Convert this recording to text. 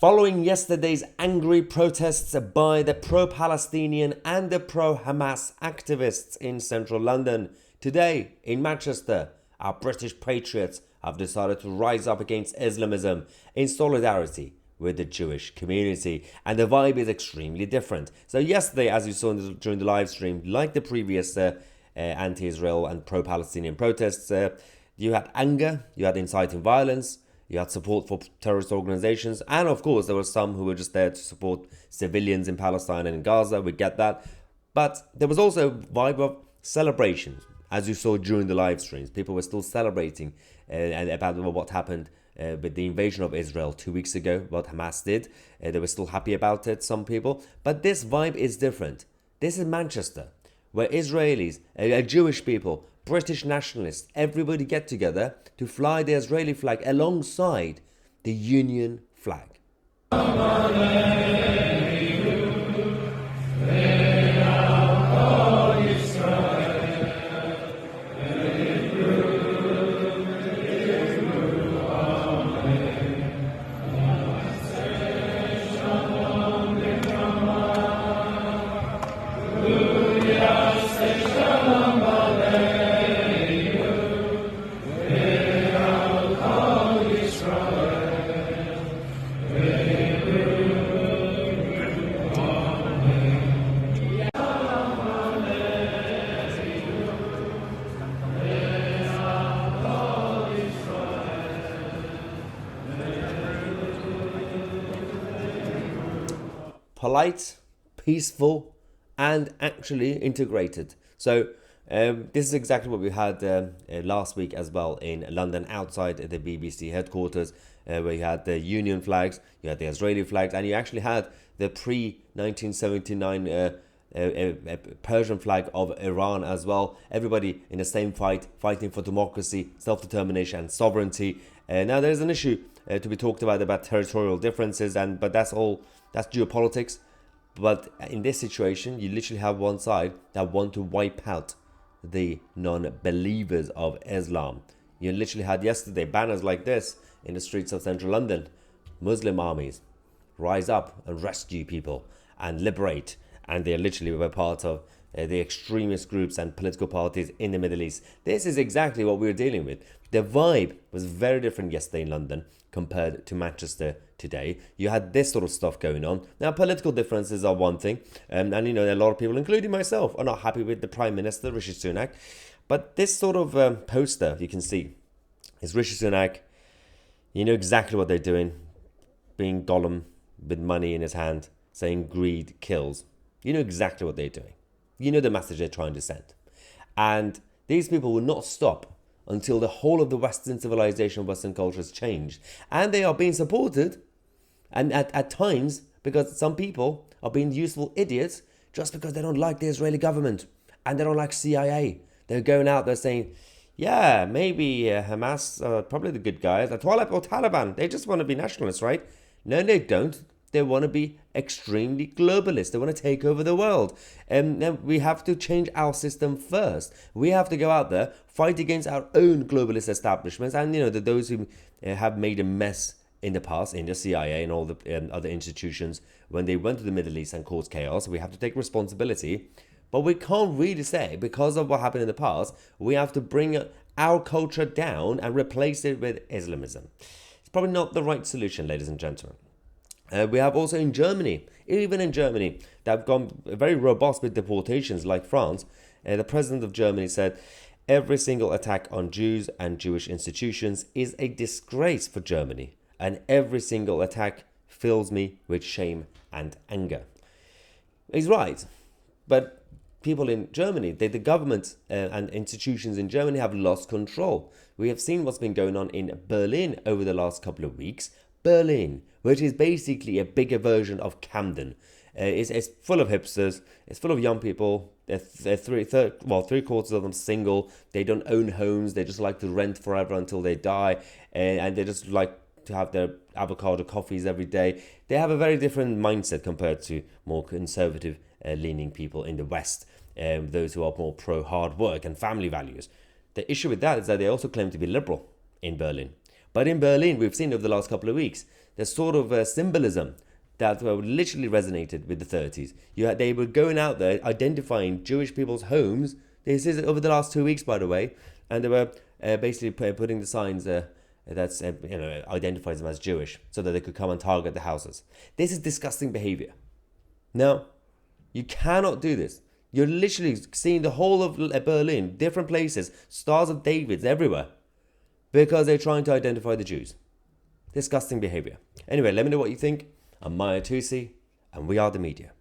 Following yesterday's angry protests by the pro-Palestinian and the pro-Hamas activists in central London, today in Manchester, our British patriots have decided to rise up against Islamism in solidarity with the Jewish community, and the vibe is extremely different. So yesterday, as you saw during the live stream, like the previous anti-Israel and pro-Palestinian protests, you had anger, you had inciting violence, you had support for terrorist organizations, and of course there were some who were just there to support civilians in Palestine and in Gaza. We get that. But there was also a vibe of celebration, as you saw during the live streams. People were still celebrating about what happened with the invasion of Israel 2 weeks ago, what Hamas did. They were still happy about it, some people. But this vibe is different. This is Manchester, where Israelis, Jewish people, British nationalists, everybody get together to fly the Israeli flag alongside the Union flag. Polite, peaceful, and actually integrated. So this is exactly what we had last week as well in London, outside the BBC headquarters, where you had the Union flags, you had the Israeli flags, and you actually had the pre-1979 Persian flag of Iran as well. Everybody in the same fight, fighting for democracy, self-determination, and sovereignty. Now there's an issue to be talked about territorial differences, but that's geopolitics. But in this situation, you literally have one side that want to wipe out the non-believers of Islam. You literally had yesterday banners like this in the streets of central London. Muslim armies rise up and rescue people and liberate. And they literally were part of the extremist groups and political parties in the Middle East. This is exactly what we were dealing with. The vibe was very different yesterday in London compared to Manchester today. You had this sort of stuff going on. Now, political differences are one thing. And a lot of people, including myself, are not happy with the Prime Minister, Rishi Sunak. But this sort of poster, you can see, is Rishi Sunak. You know exactly what they're doing. Being Gollum with money in his hand, saying greed kills. You know exactly what they're doing. You know the message they're trying to send. And these people will not stop until the whole of the Western civilization, Western culture has changed. And they are being supported, and at times, because some people are being useful idiots just because they don't like the Israeli government and they don't like CIA. They're going out there saying, yeah, maybe Hamas are probably the good guys. Or Taliban, they just want to be nationalists, right? No, they don't. They want to be extremely globalist. They want to take over the world. And then we have to change our system first. We have to go out there, fight against our own globalist establishments. And, those who have made a mess in the past, in the CIA and all the other institutions, when they went to the Middle East and caused chaos. We have to take responsibility. But we can't really say, because of what happened in the past, we have to bring our culture down and replace it with Islamism. It's probably not the right solution, ladies and gentlemen. We have also in Germany, even in Germany, they've gone very robust with deportations like France. The president of Germany said, every single attack on Jews and Jewish institutions is a disgrace for Germany. And every single attack fills me with shame and anger. He's right. But people in Germany, the government and institutions in Germany have lost control. We have seen what's been going on in Berlin over the last couple of weeks. Berlin, which is basically a bigger version of Camden. It's full of hipsters. It's full of young people. Three quarters of them single. They don't own homes. They just like to rent forever until they die. And they just like to have their avocado coffees every day. They have a very different mindset compared to more conservative leaning people in the West. Those who are more pro hard work and family values. The issue with that is that they also claim to be liberal in Berlin. But in Berlin, we've seen over the last couple of weeks, there's sort of symbolism that literally resonated with the 30s. They were going out there identifying Jewish people's homes. This is over the last 2 weeks, by the way, and they were basically putting the signs that's identifies them as Jewish, so that they could come and target the houses. This is disgusting behavior. Now, you cannot do this. You're literally seeing the whole of Berlin, different places, Stars of Davids everywhere, because they're trying to identify the Jews. Disgusting behavior. Anyway, let me know what you think. I'm Tousi, and we are the media.